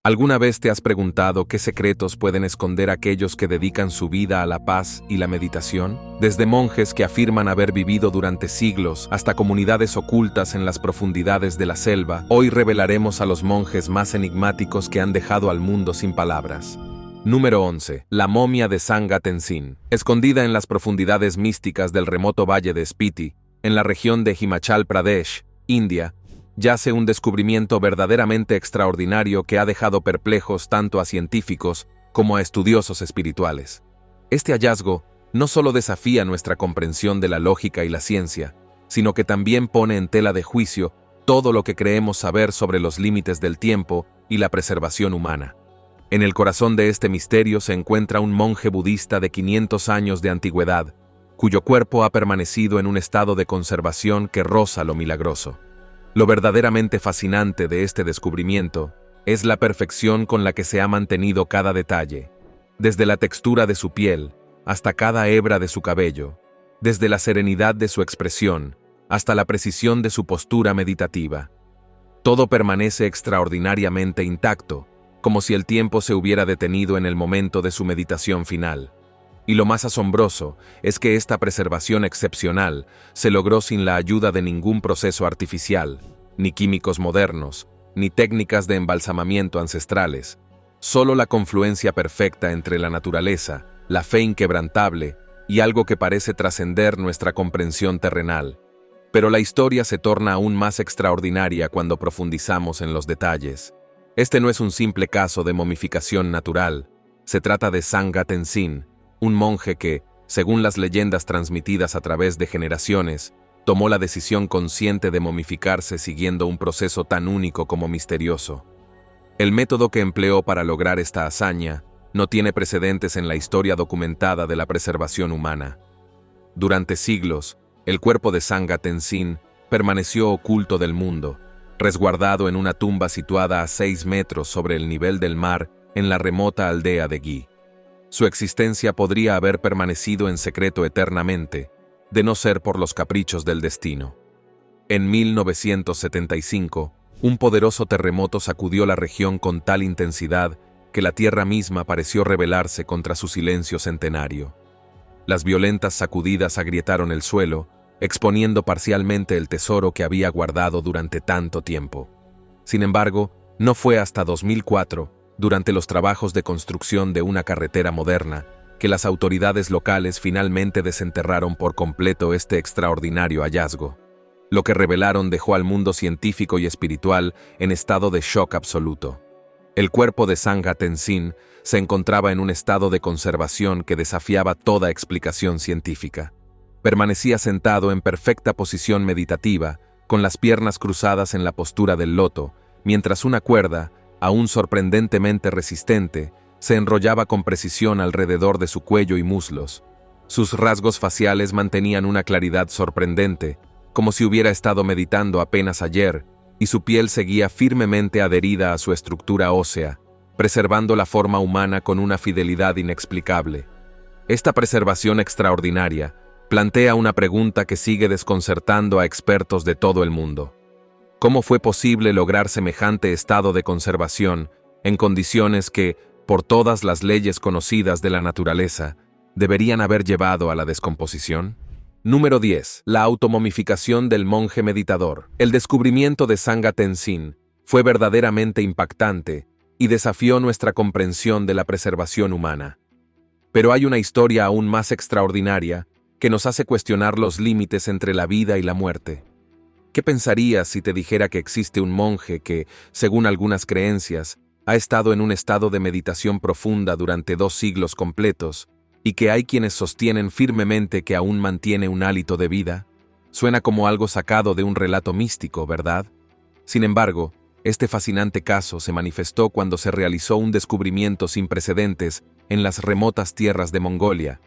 ¿Alguna vez te has preguntado qué secretos pueden esconder aquellos que dedican su vida a la paz y la meditación? Desde monjes que afirman haber vivido durante siglos hasta comunidades ocultas en las profundidades de la selva, hoy revelaremos a los monjes más enigmáticos que han dejado al mundo sin palabras. Número 11. La momia de Sangha Tenzin. Escondida en las profundidades místicas del remoto valle de Spiti, en la región de Himachal Pradesh, India, yace un descubrimiento verdaderamente extraordinario que ha dejado perplejos tanto a científicos como a estudiosos espirituales. Este hallazgo no solo desafía nuestra comprensión de la lógica y la ciencia, sino que también pone en tela de juicio todo lo que creemos saber sobre los límites del tiempo y la preservación humana. En el corazón de este misterio se encuentra un monje budista de 500 años de antigüedad, cuyo cuerpo ha permanecido en un estado de conservación que roza lo milagroso. Lo verdaderamente fascinante de este descubrimiento es la perfección con la que se ha mantenido cada detalle, desde la textura de su piel hasta cada hebra de su cabello, desde la serenidad de su expresión hasta la precisión de su postura meditativa. Todo permanece extraordinariamente intacto, como si el tiempo se hubiera detenido en el momento de su meditación final. Y lo más asombroso es que esta preservación excepcional se logró sin la ayuda de ningún proceso artificial, ni químicos modernos, ni técnicas de embalsamamiento ancestrales. Solo la confluencia perfecta entre la naturaleza, la fe inquebrantable y algo que parece trascender nuestra comprensión terrenal. Pero la historia se torna aún más extraordinaria cuando profundizamos en los detalles. Este no es un simple caso de momificación natural, se trata de Sangha Tenzin, un monje que, según las leyendas transmitidas a través de generaciones, tomó la decisión consciente de momificarse siguiendo un proceso tan único como misterioso. El método que empleó para lograr esta hazaña no tiene precedentes en la historia documentada de la preservación humana. Durante siglos, el cuerpo de Sangha Tenzin permaneció oculto del mundo, resguardado en una tumba situada a 6 metros sobre el nivel del mar en la remota aldea de Gui. Su existencia podría haber permanecido en secreto eternamente, de no ser por los caprichos del destino. En 1975, un poderoso terremoto sacudió la región con tal intensidad que la tierra misma pareció rebelarse contra su silencio centenario. Las violentas sacudidas agrietaron el suelo, exponiendo parcialmente el tesoro que había guardado durante tanto tiempo. Sin embargo, no fue hasta 2004, durante los trabajos de construcción de una carretera moderna, que las autoridades locales finalmente desenterraron por completo este extraordinario hallazgo. Lo que revelaron dejó al mundo científico y espiritual en estado de shock absoluto. El cuerpo de Sangha Tenzin se encontraba en un estado de conservación que desafiaba toda explicación científica. Permanecía sentado en perfecta posición meditativa, con las piernas cruzadas en la postura del loto, mientras una cuerda, aún sorprendentemente resistente, se enrollaba con precisión alrededor de su cuello y muslos. Sus rasgos faciales mantenían una claridad sorprendente, como si hubiera estado meditando apenas ayer, y su piel seguía firmemente adherida a su estructura ósea, preservando la forma humana con una fidelidad inexplicable. Esta preservación extraordinaria plantea una pregunta que sigue desconcertando a expertos de todo el mundo. ¿Cómo fue posible lograr semejante estado de conservación en condiciones que, por todas las leyes conocidas de la naturaleza, deberían haber llevado a la descomposición? Número 10. La automomificación del monje meditador. El descubrimiento de Sangha Tenzin fue verdaderamente impactante y desafió nuestra comprensión de la preservación humana. Pero hay una historia aún más extraordinaria que nos hace cuestionar los límites entre la vida y la muerte. ¿Qué pensarías si te dijera que existe un monje que, según algunas creencias, ha estado en un estado de meditación profunda durante 2 siglos completos, y que hay quienes sostienen firmemente que aún mantiene un hálito de vida? Suena como algo sacado de un relato místico, ¿verdad? Sin embargo, este fascinante caso se manifestó cuando se realizó un descubrimiento sin precedentes en las remotas tierras de Mongolia.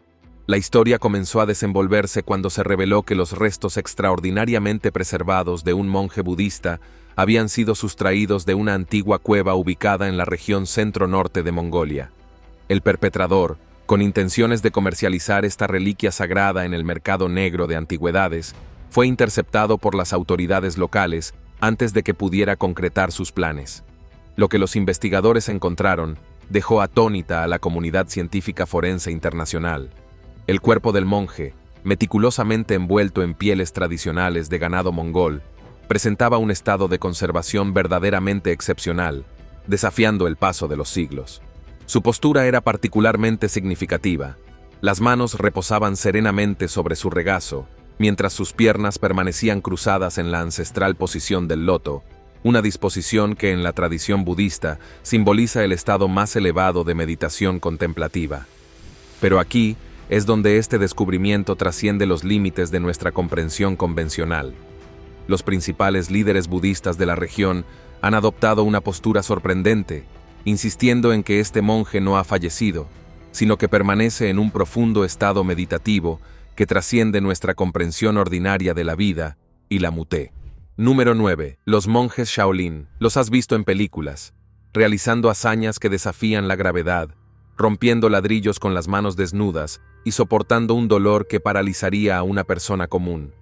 La historia comenzó a desenvolverse cuando se reveló que los restos extraordinariamente preservados de un monje budista habían sido sustraídos de una antigua cueva ubicada en la región centro-norte de Mongolia. El perpetrador, con intenciones de comercializar esta reliquia sagrada en el mercado negro de antigüedades, fue interceptado por las autoridades locales antes de que pudiera concretar sus planes. Lo que los investigadores encontraron dejó atónita a la comunidad científica forense internacional. El cuerpo del monje, meticulosamente envuelto en pieles tradicionales de ganado mongol, presentaba un estado de conservación verdaderamente excepcional, desafiando el paso de los siglos. Su postura era particularmente significativa. Las manos reposaban serenamente sobre su regazo, mientras sus piernas permanecían cruzadas en la ancestral posición del loto, una disposición que en la tradición budista simboliza el estado más elevado de meditación contemplativa. Pero aquí es donde este descubrimiento trasciende los límites de nuestra comprensión convencional. Los principales líderes budistas de la región han adoptado una postura sorprendente, insistiendo en que este monje no ha fallecido, sino que permanece en un profundo estado meditativo que trasciende nuestra comprensión ordinaria de la vida y la muté. Número 9. Los monjes Shaolin. Los has visto en películas, realizando hazañas que desafían la gravedad, rompiendo ladrillos con las manos desnudas y soportando un dolor que paralizaría a una persona común.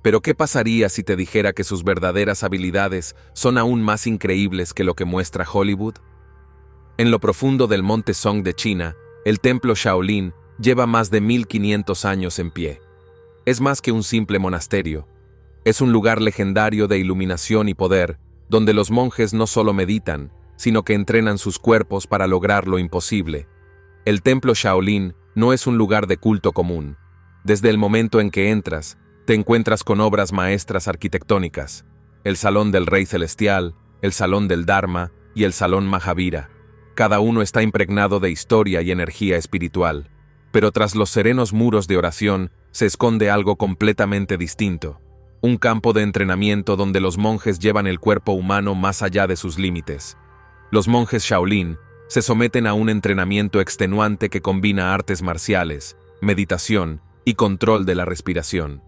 Pero ¿qué pasaría si te dijera que sus verdaderas habilidades son aún más increíbles que lo que muestra Hollywood? En lo profundo del monte Song de China, el templo Shaolin lleva más de 1500 años en pie. Es más que un simple monasterio. Es un lugar legendario de iluminación y poder, donde los monjes no solo meditan, sino que entrenan sus cuerpos para lograr lo imposible. El templo Shaolin no es un lugar de culto común. Desde el momento en que entras, te encuentras con obras maestras arquitectónicas, el Salón del Rey Celestial, el Salón del Dharma y el Salón Mahavira. Cada uno está impregnado de historia y energía espiritual, pero tras los serenos muros de oración se esconde algo completamente distinto. Un campo de entrenamiento donde los monjes llevan el cuerpo humano más allá de sus límites. Los monjes Shaolin se someten a un entrenamiento extenuante que combina artes marciales, meditación y control de la respiración.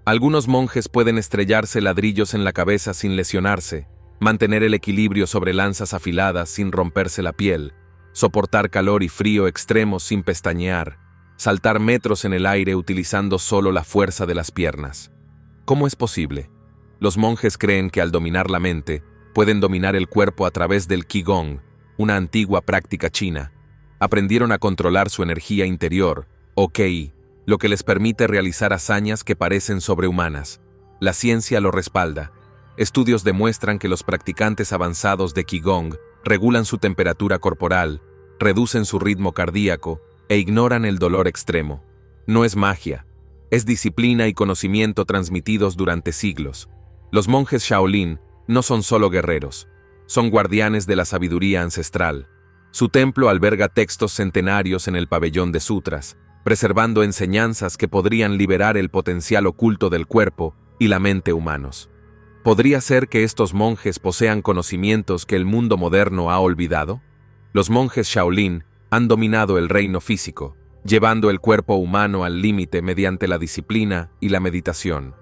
Algunos monjes pueden estrellarse ladrillos en la cabeza sin lesionarse, mantener el equilibrio sobre lanzas afiladas sin romperse la piel, soportar calor y frío extremos sin pestañear, saltar metros en el aire utilizando solo la fuerza de las piernas. ¿Cómo es posible? Los monjes creen que al dominar la mente, pueden dominar el cuerpo a través del Qigong, una antigua práctica china. Aprendieron a controlar su energía interior, o Qi, lo que les permite realizar hazañas que parecen sobrehumanas. La ciencia lo respalda. Estudios demuestran que los practicantes avanzados de Qigong regulan su temperatura corporal, reducen su ritmo cardíaco e ignoran el dolor extremo. No es magia. Es disciplina y conocimiento transmitidos durante siglos. Los monjes Shaolin no son solo guerreros, son guardianes de la sabiduría ancestral. Su templo alberga textos centenarios en el pabellón de sutras, preservando enseñanzas que podrían liberar el potencial oculto del cuerpo y la mente humanos. ¿Podría ser que estos monjes posean conocimientos que el mundo moderno ha olvidado? Los monjes Shaolin han dominado el reino físico, llevando el cuerpo humano al límite mediante la disciplina y la meditación.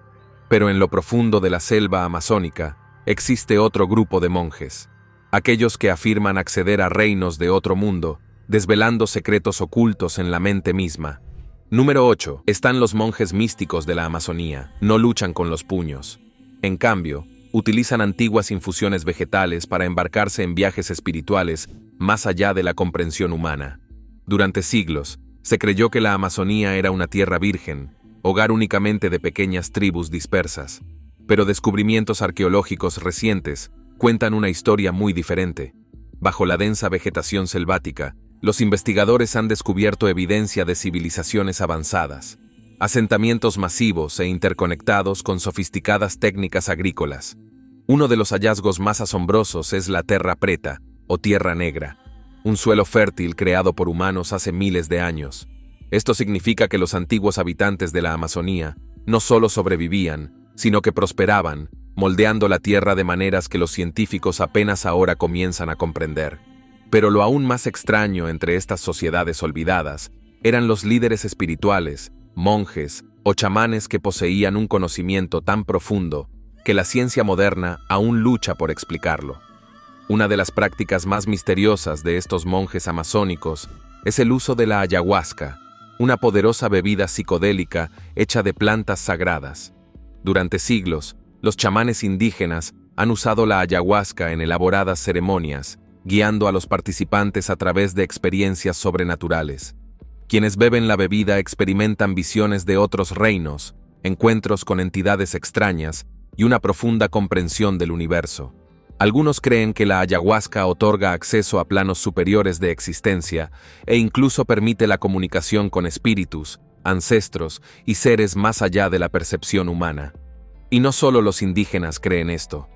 Pero en lo profundo de la selva amazónica existe otro grupo de monjes, aquellos que afirman acceder a reinos de otro mundo, desvelando secretos ocultos en la mente misma. Número 8. Están los monjes místicos de la Amazonía. No luchan con los puños. En cambio, utilizan antiguas infusiones vegetales para embarcarse en viajes espirituales más allá de la comprensión humana. Durante siglos, se creyó que la Amazonía era una tierra virgen, hogar únicamente de pequeñas tribus dispersas. Pero descubrimientos arqueológicos recientes cuentan una historia muy diferente. Bajo la densa vegetación selvática, los investigadores han descubierto evidencia de civilizaciones avanzadas, asentamientos masivos e interconectados con sofisticadas técnicas agrícolas. Uno de los hallazgos más asombrosos es la Terra Preta, o Tierra Negra, un suelo fértil creado por humanos hace miles de años. Esto significa que los antiguos habitantes de la Amazonía no solo sobrevivían, sino que prosperaban, moldeando la tierra de maneras que los científicos apenas ahora comienzan a comprender. Pero lo aún más extraño entre estas sociedades olvidadas eran los líderes espirituales, monjes o chamanes que poseían un conocimiento tan profundo que la ciencia moderna aún lucha por explicarlo. Una de las prácticas más misteriosas de estos monjes amazónicos es el uso de la ayahuasca, una poderosa bebida psicodélica hecha de plantas sagradas. Durante siglos, los chamanes indígenas han usado la ayahuasca en elaboradas ceremonias, guiando a los participantes a través de experiencias sobrenaturales. Quienes beben la bebida experimentan visiones de otros reinos, encuentros con entidades extrañas y una profunda comprensión del universo. Algunos creen que la ayahuasca otorga acceso a planos superiores de existencia e incluso permite la comunicación con espíritus, ancestros y seres más allá de la percepción humana. Y no solo los indígenas creen esto.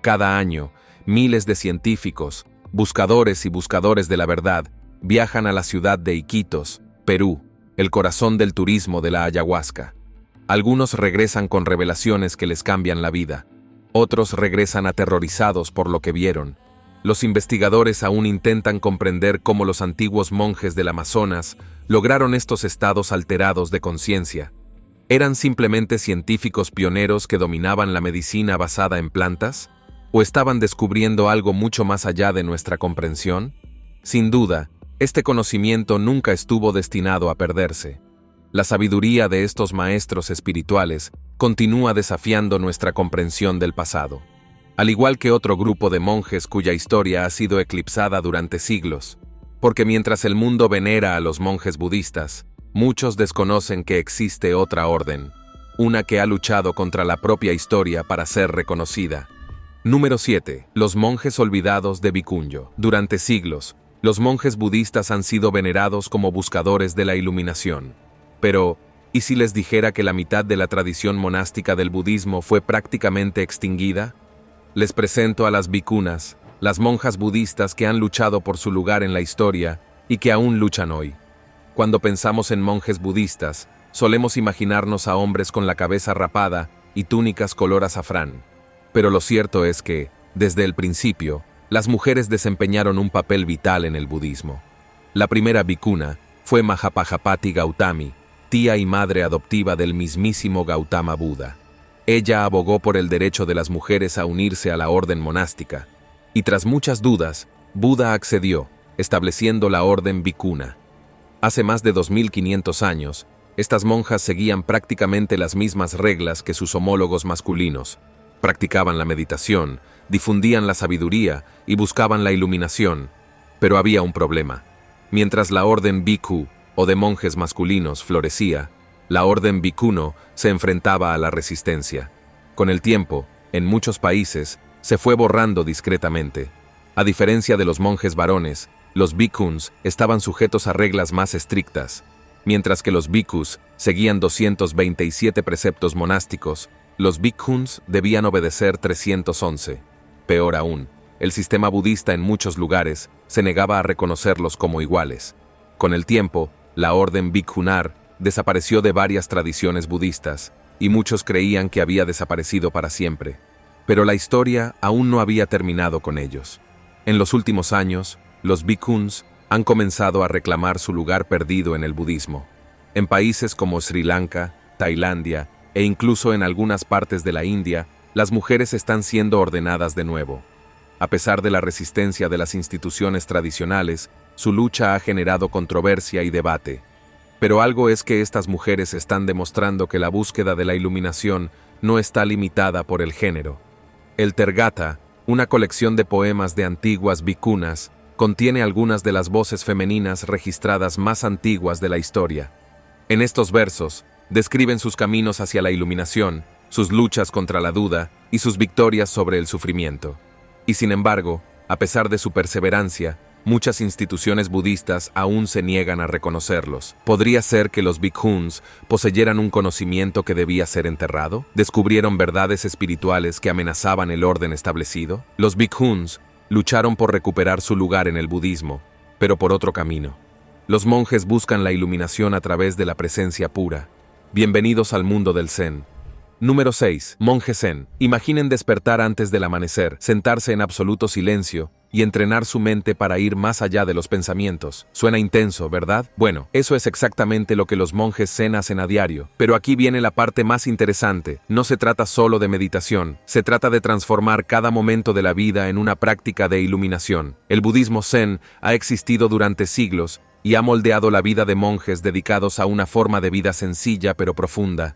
Cada año, miles de científicos, buscadores y buscadores de la verdad viajan a la ciudad de Iquitos, Perú, el corazón del turismo de la ayahuasca. Algunos regresan con revelaciones que les cambian la vida. Otros regresan aterrorizados por lo que vieron. Los investigadores aún intentan comprender cómo los antiguos monjes del Amazonas lograron estos estados alterados de conciencia. ¿Eran simplemente científicos pioneros que dominaban la medicina basada en plantas? ¿O estaban descubriendo algo mucho más allá de nuestra comprensión? Sin duda, este conocimiento nunca estuvo destinado a perderse. La sabiduría de estos maestros espirituales continúa desafiando nuestra comprensión del pasado. Al igual que otro grupo de monjes cuya historia ha sido eclipsada durante siglos, porque mientras el mundo venera a los monjes budistas, muchos desconocen que existe otra orden, una que ha luchado contra la propia historia para ser reconocida. Número 7. Los monjes olvidados de Vikunjo. Durante siglos, los monjes budistas han sido venerados como buscadores de la iluminación. Pero, ¿y si les dijera que la mitad de la tradición monástica del budismo fue prácticamente extinguida? Les presento a las bhikkhunas, las monjas budistas que han luchado por su lugar en la historia y que aún luchan hoy. Cuando pensamos en monjes budistas, solemos imaginarnos a hombres con la cabeza rapada y túnicas color azafrán. Pero lo cierto es que, desde el principio, las mujeres desempeñaron un papel vital en el budismo. La primera bhikkhuna fue Mahapajapati Gautami, tía y madre adoptiva del mismísimo Gautama Buda. Ella abogó por el derecho de las mujeres a unirse a la orden monástica, y tras muchas dudas, Buda accedió, estableciendo la orden bhikkhuna. Hace más de 2500 años, estas monjas seguían prácticamente las mismas reglas que sus homólogos masculinos. Practicaban la meditación, difundían la sabiduría y buscaban la iluminación. Pero había un problema. Mientras la orden bhikkhu, o de monjes masculinos, florecía, la orden bhikkhuno se enfrentaba a la resistencia. Con el tiempo, en muchos países, se fue borrando discretamente. A diferencia de los monjes varones, los bhikkhuns estaban sujetos a reglas más estrictas. Mientras que los bhikkhus seguían 227 preceptos monásticos, los bhikkhuns debían obedecer 311. Peor aún, el sistema budista en muchos lugares se negaba a reconocerlos como iguales. Con el tiempo, la orden bhikkhunar desapareció de varias tradiciones budistas, y muchos creían que había desaparecido para siempre. Pero la historia aún no había terminado con ellos. En los últimos años, los bhikkhuns han comenzado a reclamar su lugar perdido en el budismo. En países como Sri Lanka, Tailandia e incluso en algunas partes de la India, las mujeres están siendo ordenadas de nuevo. A pesar de la resistencia de las instituciones tradicionales, su lucha ha generado controversia y debate. Pero algo es que estas mujeres están demostrando que la búsqueda de la iluminación no está limitada por el género. El Tergata, una colección de poemas de antiguas bhikkhunas, contiene algunas de las voces femeninas registradas más antiguas de la historia. En estos versos, describen sus caminos hacia la iluminación, sus luchas contra la duda y sus victorias sobre el sufrimiento. Y sin embargo, a pesar de su perseverancia, muchas instituciones budistas aún se niegan a reconocerlos. ¿Podría ser que los bhikkhuns poseyeran un conocimiento que debía ser enterrado? ¿Descubrieron verdades espirituales que amenazaban el orden establecido? Los bhikkhuns lucharon por recuperar su lugar en el budismo, pero por otro camino. Los monjes buscan la iluminación a través de la presencia pura. Bienvenidos al mundo del Zen. Número 6. Monje Zen. Imaginen despertar antes del amanecer, sentarse en absoluto silencio y entrenar su mente para ir más allá de los pensamientos. Suena intenso, ¿verdad? Bueno, eso es exactamente lo que los monjes Zen hacen a diario. Pero aquí viene la parte más interesante. No se trata solo de meditación, se trata de transformar cada momento de la vida en una práctica de iluminación. El budismo Zen ha existido durante siglos y ha moldeado la vida de monjes dedicados a una forma de vida sencilla pero profunda.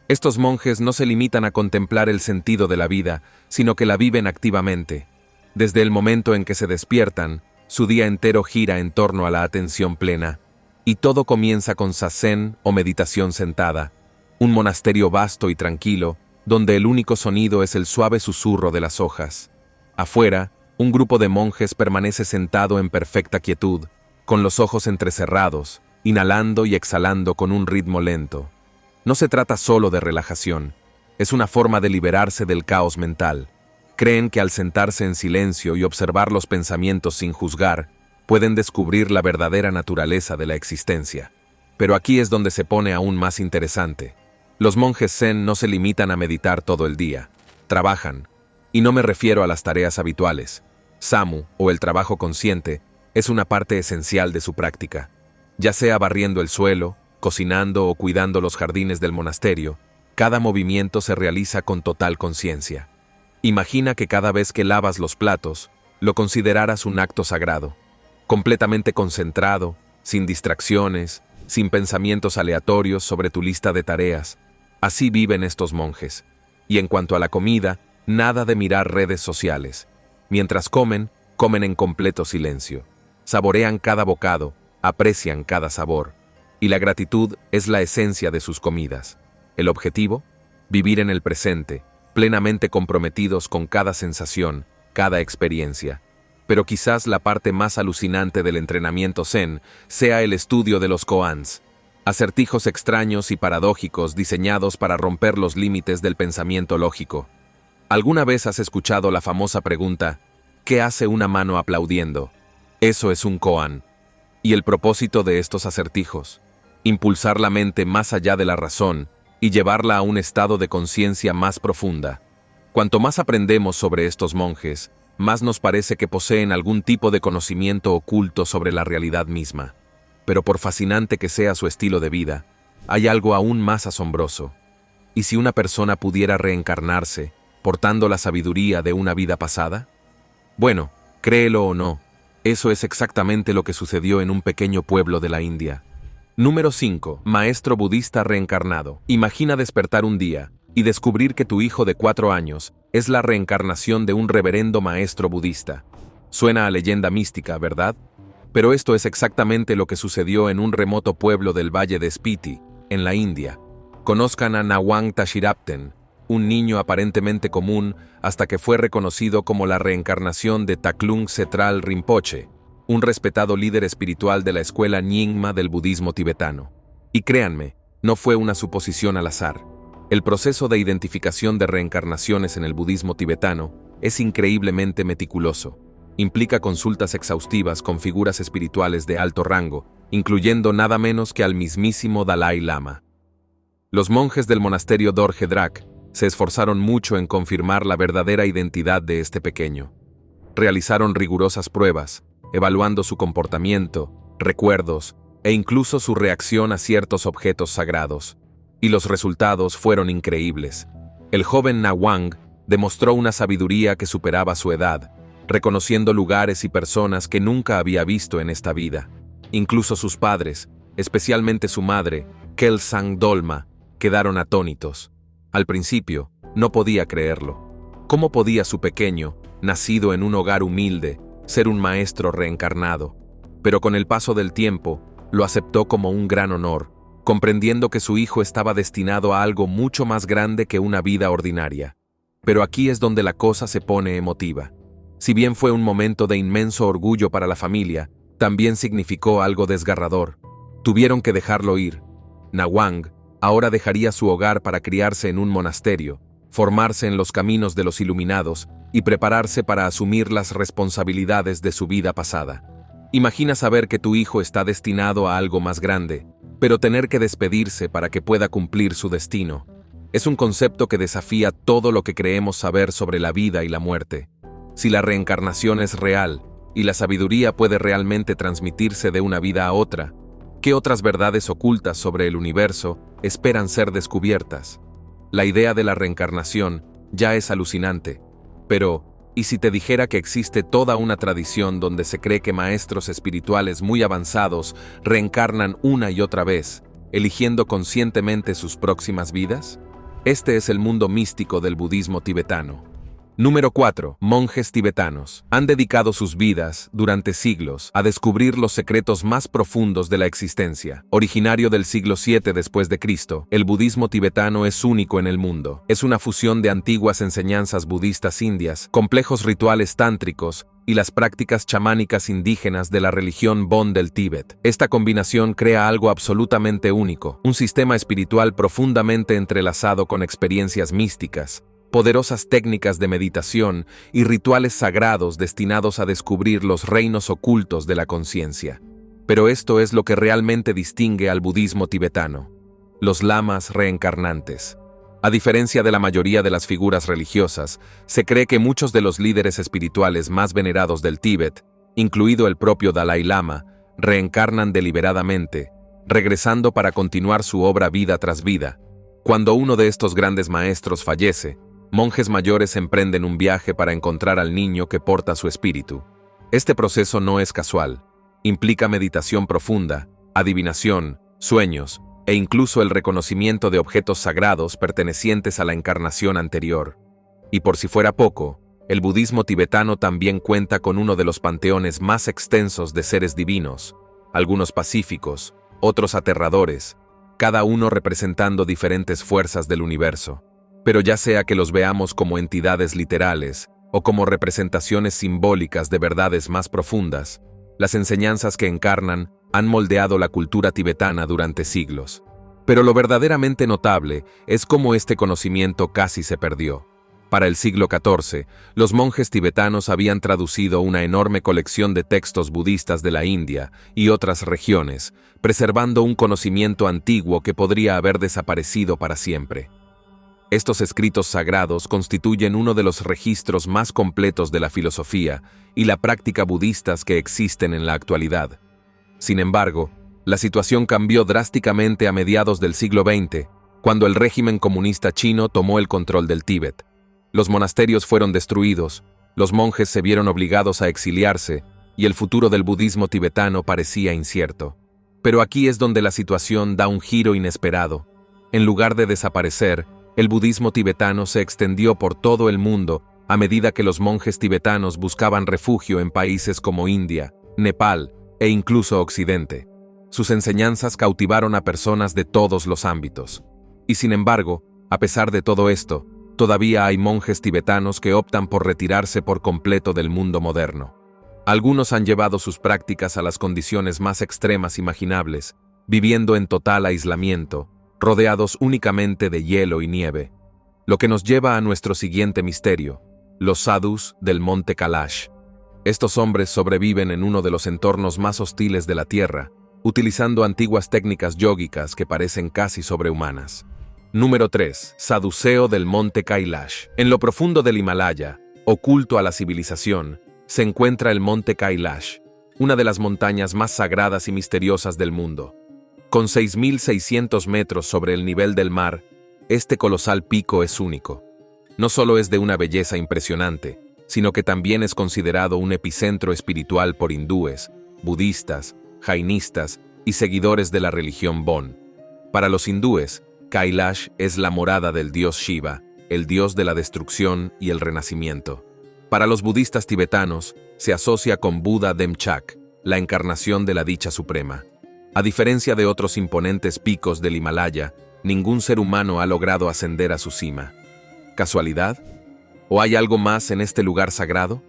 Estos monjes no se limitan a contemplar el sentido de la vida, sino que la viven activamente. Desde el momento en que se despiertan, su día entero gira en torno a la atención plena, y todo comienza con zazen o meditación sentada, un monasterio vasto y tranquilo, donde el único sonido es el suave susurro de las hojas. Afuera, un grupo de monjes permanece sentado en perfecta quietud, con los ojos entrecerrados, inhalando y exhalando con un ritmo lento. No se trata solo de relajación, es una forma de liberarse del caos mental. Creen que al sentarse en silencio y observar los pensamientos sin juzgar, pueden descubrir la verdadera naturaleza de la existencia. Pero aquí es donde se pone aún más interesante. Los monjes zen no se limitan a meditar todo el día, trabajan. Y no me refiero a las tareas habituales. Samu, o el trabajo consciente, es una parte esencial de su práctica. Ya sea barriendo el suelo, cocinando o cuidando los jardines del monasterio, cada movimiento se realiza con total conciencia. Imagina que cada vez que lavas los platos, lo consideraras un acto sagrado, completamente concentrado, sin distracciones, sin pensamientos aleatorios sobre tu lista de tareas. Así viven estos monjes. Y en cuanto a la comida, nada de mirar redes sociales. Mientras comen, comen en completo silencio. Saborean cada bocado, aprecian cada sabor. Y la gratitud es la esencia de sus comidas. ¿El objetivo? Vivir en el presente, plenamente comprometidos con cada sensación, cada experiencia. Pero quizás la parte más alucinante del entrenamiento zen sea el estudio de los koans, acertijos extraños y paradójicos diseñados para romper los límites del pensamiento lógico. ¿Alguna vez has escuchado la famosa pregunta, ¿qué hace una mano aplaudiendo? Eso es un koan. ¿Y el propósito de estos acertijos? Impulsar la mente más allá de la razón y llevarla a un estado de conciencia más profunda. Cuanto más aprendemos sobre estos monjes, más nos parece que poseen algún tipo de conocimiento oculto sobre la realidad misma. Pero por fascinante que sea su estilo de vida, hay algo aún más asombroso. ¿Y si una persona pudiera reencarnarse, portando la sabiduría de una vida pasada? Bueno, créelo o no, eso es exactamente lo que sucedió en un pequeño pueblo de la India. Número 5. Maestro budista reencarnado. Imagina despertar un día y descubrir que tu hijo de 4 años es la reencarnación de un reverendo maestro budista. Suena a leyenda mística, ¿verdad? Pero esto es exactamente lo que sucedió en un remoto pueblo del valle de Spiti, en la India. Conozcan a Nawang Tashirapten, un niño aparentemente común hasta que fue reconocido como la reencarnación de Taklung Setral Rinpoche, un respetado líder espiritual de la escuela Nyingma del budismo tibetano. Y créanme, no fue una suposición al azar. El proceso de identificación de reencarnaciones en el budismo tibetano es increíblemente meticuloso. Implica consultas exhaustivas con figuras espirituales de alto rango, incluyendo nada menos que al mismísimo Dalai Lama. Los monjes del monasterio Dorje Drak se esforzaron mucho en confirmar la verdadera identidad de este pequeño. Realizaron rigurosas pruebas, evaluando su comportamiento, recuerdos e incluso su reacción a ciertos objetos sagrados. Y los resultados fueron increíbles. El joven Nawang demostró una sabiduría que superaba su edad, reconociendo lugares y personas que nunca había visto en esta vida. Incluso sus padres, especialmente su madre, Kelsang Dolma, quedaron atónitos. Al principio, no podía creerlo. ¿Cómo podía su pequeño, nacido en un hogar humilde, ser un maestro reencarnado? Pero con el paso del tiempo, lo aceptó como un gran honor, comprendiendo que su hijo estaba destinado a algo mucho más grande que una vida ordinaria. Pero aquí es donde la cosa se pone emotiva. Si bien fue un momento de inmenso orgullo para la familia, también significó algo desgarrador. Tuvieron que dejarlo ir. Nawang ahora dejaría su hogar para criarse en un monasterio, formarse en los caminos de los iluminados y prepararse para asumir las responsabilidades de su vida pasada. Imagina saber que tu hijo está destinado a algo más grande, pero tener que despedirse para que pueda cumplir su destino. Es un concepto que desafía todo lo que creemos saber sobre la vida y la muerte. Si la reencarnación es real y la sabiduría puede realmente transmitirse de una vida a otra, ¿qué otras verdades ocultas sobre el universo esperan ser descubiertas? La idea de la reencarnación ya es alucinante, pero ¿y si te dijera que existe toda una tradición donde se cree que maestros espirituales muy avanzados reencarnan una y otra vez, eligiendo conscientemente sus próximas vidas? Este es el mundo místico del budismo tibetano. Número 4. Monjes tibetanos. Han dedicado sus vidas, durante siglos, a descubrir los secretos más profundos de la existencia. Originario del siglo VII después de Cristo, el budismo tibetano es único en el mundo. Es una fusión de antiguas enseñanzas budistas indias, complejos rituales tántricos y las prácticas chamánicas indígenas de la religión Bon del Tíbet. Esta combinación crea algo absolutamente único, un sistema espiritual profundamente entrelazado con experiencias místicas, poderosas técnicas de meditación y rituales sagrados destinados a descubrir los reinos ocultos de la conciencia. Pero esto es lo que realmente distingue al budismo tibetano: los lamas reencarnantes. A diferencia de la mayoría de las figuras religiosas, se cree que muchos de los líderes espirituales más venerados del Tíbet, incluido el propio Dalai Lama, reencarnan deliberadamente, regresando para continuar su obra vida tras vida. Cuando uno de estos grandes maestros fallece, monjes mayores emprenden un viaje para encontrar al niño que porta su espíritu. Este proceso no es casual. Implica meditación profunda, adivinación, sueños e incluso el reconocimiento de objetos sagrados pertenecientes a la encarnación anterior. Y por si fuera poco, el budismo tibetano también cuenta con uno de los panteones más extensos de seres divinos, algunos pacíficos, otros aterradores, cada uno representando diferentes fuerzas del universo. Pero ya sea que los veamos como entidades literales o como representaciones simbólicas de verdades más profundas, las enseñanzas que encarnan han moldeado la cultura tibetana durante siglos. Pero lo verdaderamente notable es cómo este conocimiento casi se perdió. Para el siglo XIV, los monjes tibetanos habían traducido una enorme colección de textos budistas de la India y otras regiones, preservando un conocimiento antiguo que podría haber desaparecido para siempre. Estos escritos sagrados constituyen uno de los registros más completos de la filosofía y la práctica budistas que existen en la actualidad. Sin embargo, la situación cambió drásticamente a mediados del siglo XX, cuando el régimen comunista chino tomó el control del Tíbet. Los monasterios fueron destruidos, los monjes se vieron obligados a exiliarse y el futuro del budismo tibetano parecía incierto. Pero aquí es donde la situación da un giro inesperado. En lugar de desaparecer, el budismo tibetano se extendió por todo el mundo a medida que los monjes tibetanos buscaban refugio en países como India, Nepal e incluso Occidente. Sus enseñanzas cautivaron a personas de todos los ámbitos. Y sin embargo, a pesar de todo esto, todavía hay monjes tibetanos que optan por retirarse por completo del mundo moderno. Algunos han llevado sus prácticas a las condiciones más extremas imaginables, viviendo en total aislamiento, rodeados únicamente de hielo y nieve. Lo que nos lleva a nuestro siguiente misterio: los sadhus del monte Kailash. Estos hombres sobreviven en uno de los entornos más hostiles de la Tierra, utilizando antiguas técnicas yógicas que parecen casi sobrehumanas. Número 3. Saduceo del monte Kailash. En lo profundo del Himalaya, oculto a la civilización, se encuentra el monte Kailash, una de las montañas más sagradas y misteriosas del mundo. Con 6.600 metros sobre el nivel del mar, este colosal pico es único. No solo es de una belleza impresionante, sino que también es considerado un epicentro espiritual por hindúes, budistas, jainistas y seguidores de la religión Bon. Para los hindúes, Kailash es la morada del dios Shiva, el dios de la destrucción y el renacimiento. Para los budistas tibetanos, se asocia con Buda Demchak, la encarnación de la dicha suprema. A diferencia de otros imponentes picos del Himalaya, ningún ser humano ha logrado ascender a su cima. ¿Casualidad? ¿O hay algo más en este lugar sagrado?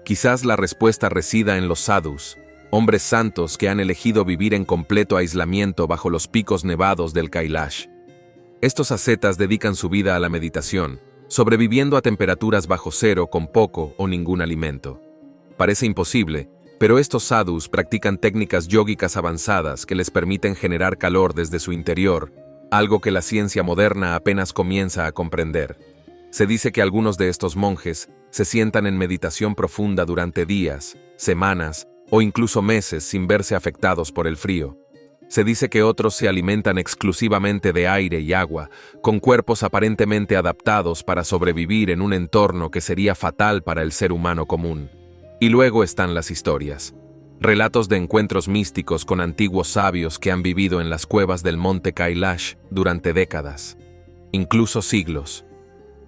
Quizás la respuesta resida en los sadhus, hombres santos que han elegido vivir en completo aislamiento bajo los picos nevados del Kailash. Estos ascetas dedican su vida a la meditación, sobreviviendo a temperaturas bajo cero con poco o ningún alimento. Parece imposible, pero estos sadhus practican técnicas yógicas avanzadas que les permiten generar calor desde su interior, algo que la ciencia moderna apenas comienza a comprender. Se dice que algunos de estos monjes se sientan en meditación profunda durante días, semanas o incluso meses sin verse afectados por el frío. Se dice que otros se alimentan exclusivamente de aire y agua, con cuerpos aparentemente adaptados para sobrevivir en un entorno que sería fatal para el ser humano común. Y luego están las historias. Relatos de encuentros místicos con antiguos sabios que han vivido en las cuevas del monte Kailash durante décadas, incluso siglos.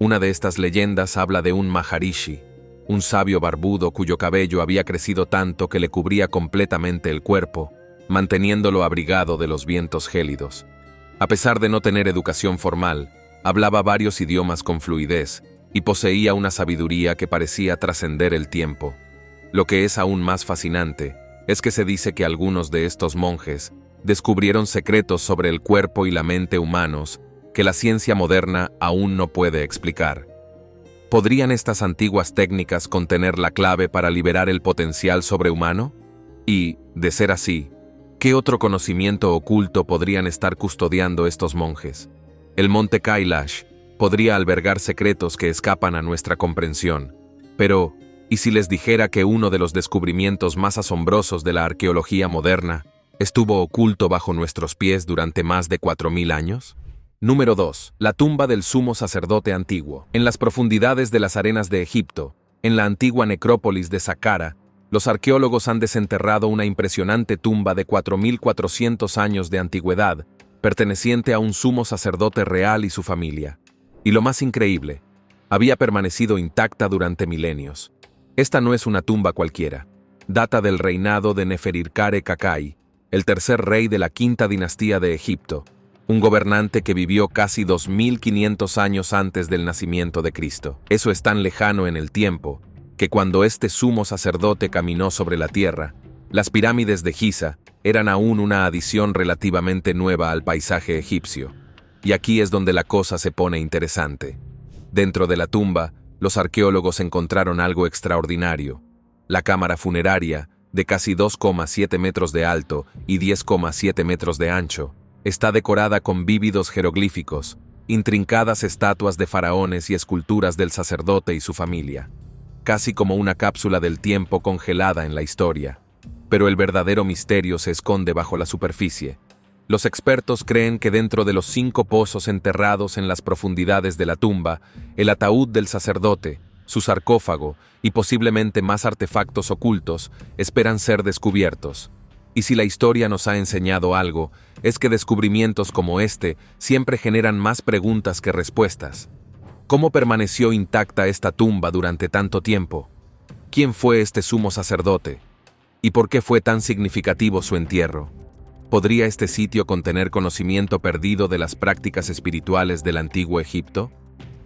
Una de estas leyendas habla de un Maharishi, un sabio barbudo cuyo cabello había crecido tanto que le cubría completamente el cuerpo, manteniéndolo abrigado de los vientos gélidos. A pesar de no tener educación formal, hablaba varios idiomas con fluidez y poseía una sabiduría que parecía trascender el tiempo. Lo que es aún más fascinante es que se dice que algunos de estos monjes descubrieron secretos sobre el cuerpo y la mente humanos que la ciencia moderna aún no puede explicar. ¿Podrían estas antiguas técnicas contener la clave para liberar el potencial sobrehumano? Y, de ser así, ¿qué otro conocimiento oculto podrían estar custodiando estos monjes? El monte Kailash podría albergar secretos que escapan a nuestra comprensión. Pero, ¿y si les dijera que uno de los descubrimientos más asombrosos de la arqueología moderna estuvo oculto bajo nuestros pies durante más de 4000 años? Número 2. La tumba del sumo sacerdote antiguo. En las profundidades de las arenas de Egipto, en la antigua necrópolis de Saqqara, los arqueólogos han desenterrado una impresionante tumba de 4400 años de antigüedad, perteneciente a un sumo sacerdote real y su familia. Y lo más increíble, había permanecido intacta durante milenios. Esta no es una tumba cualquiera. Data del reinado de Neferirkare Kakai, el tercer rey de la quinta dinastía de Egipto, un gobernante que vivió casi 2500 años antes del nacimiento de Cristo. Eso es tan lejano en el tiempo, que cuando este sumo sacerdote caminó sobre la tierra, las pirámides de Giza eran aún una adición relativamente nueva al paisaje egipcio. Y aquí es donde la cosa se pone interesante. Dentro de la tumba, los arqueólogos encontraron algo extraordinario. La cámara funeraria, de casi 2,7 metros de alto y 10,7 metros de ancho, está decorada con vívidos jeroglíficos, intrincadas estatuas de faraones y esculturas del sacerdote y su familia, casi como una cápsula del tiempo congelada en la historia. Pero el verdadero misterio se esconde bajo la superficie. Los expertos creen que dentro de los 5 pozos enterrados en las profundidades de la tumba, el ataúd del sacerdote, su sarcófago y posiblemente más artefactos ocultos esperan ser descubiertos. Y si la historia nos ha enseñado algo, es que descubrimientos como este siempre generan más preguntas que respuestas. ¿Cómo permaneció intacta esta tumba durante tanto tiempo? ¿Quién fue este sumo sacerdote? ¿Y por qué fue tan significativo su entierro? ¿Podría este sitio contener conocimiento perdido de las prácticas espirituales del antiguo Egipto?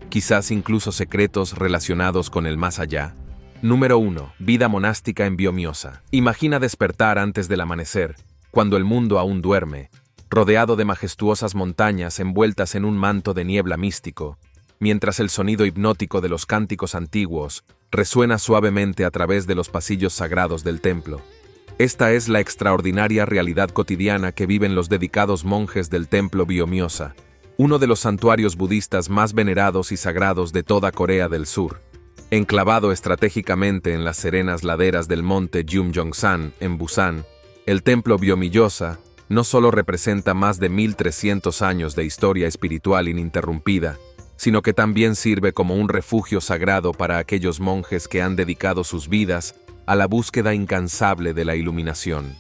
Quizás incluso secretos relacionados con el más allá. Número 1. Vida monástica en Biomiosa. Imagina despertar antes del amanecer, cuando el mundo aún duerme, rodeado de majestuosas montañas envueltas en un manto de niebla místico, mientras el sonido hipnótico de los cánticos antiguos resuena suavemente a través de los pasillos sagrados del templo. Esta es la extraordinaria realidad cotidiana que viven los dedicados monjes del templo Biomiosa, uno de los santuarios budistas más venerados y sagrados de toda Corea del Sur. Enclavado estratégicamente en las serenas laderas del monte Jumjeongsan, en Busan, el templo Biomillosa no solo representa más de 1300 años de historia espiritual ininterrumpida, sino que también sirve como un refugio sagrado para aquellos monjes que han dedicado sus vidas a la búsqueda incansable de la iluminación.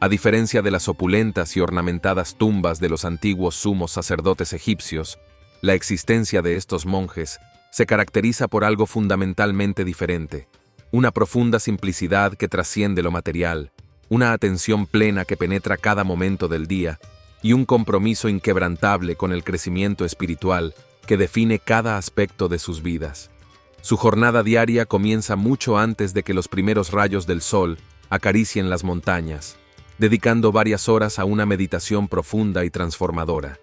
A diferencia de las opulentas y ornamentadas tumbas de los antiguos sumos sacerdotes egipcios, la existencia de estos monjes se caracteriza por algo fundamentalmente diferente, una profunda simplicidad que trasciende lo material, una atención plena que penetra cada momento del día y un compromiso inquebrantable con el crecimiento espiritual que define cada aspecto de sus vidas. Su jornada diaria comienza mucho antes de que los primeros rayos del sol acaricien las montañas, dedicando varias horas a una meditación profunda y transformadora.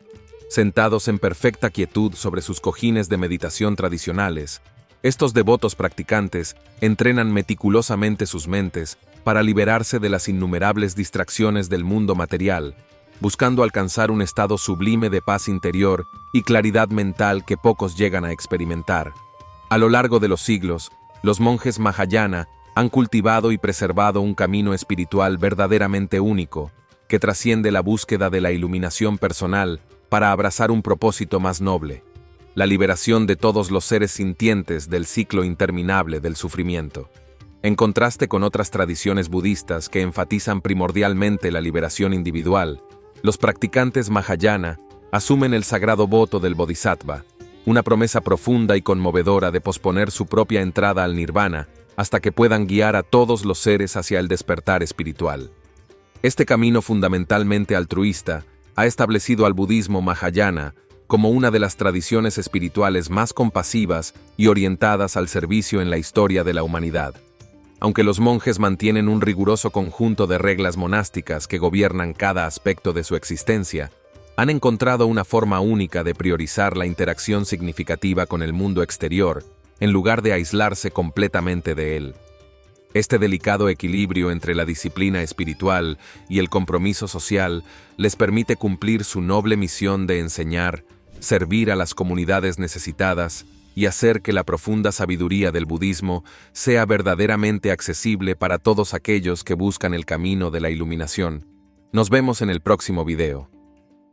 Sentados en perfecta quietud sobre sus cojines de meditación tradicionales, estos devotos practicantes entrenan meticulosamente sus mentes para liberarse de las innumerables distracciones del mundo material, buscando alcanzar un estado sublime de paz interior y claridad mental que pocos llegan a experimentar. A lo largo de los siglos, los monjes Mahayana han cultivado y preservado un camino espiritual verdaderamente único, que trasciende la búsqueda de la iluminación personal para abrazar un propósito más noble, la liberación de todos los seres sintientes del ciclo interminable del sufrimiento. En contraste con otras tradiciones budistas que enfatizan primordialmente la liberación individual, los practicantes Mahayana asumen el sagrado voto del Bodhisattva, una promesa profunda y conmovedora de posponer su propia entrada al nirvana hasta que puedan guiar a todos los seres hacia el despertar espiritual. Este camino fundamentalmente altruista ha establecido al budismo Mahayana como una de las tradiciones espirituales más compasivas y orientadas al servicio en la historia de la humanidad. Aunque los monjes mantienen un riguroso conjunto de reglas monásticas que gobiernan cada aspecto de su existencia, han encontrado una forma única de priorizar la interacción significativa con el mundo exterior, en lugar de aislarse completamente de él. Este delicado equilibrio entre la disciplina espiritual y el compromiso social les permite cumplir su noble misión de enseñar, servir a las comunidades necesitadas y hacer que la profunda sabiduría del budismo sea verdaderamente accesible para todos aquellos que buscan el camino de la iluminación. Nos vemos en el próximo video.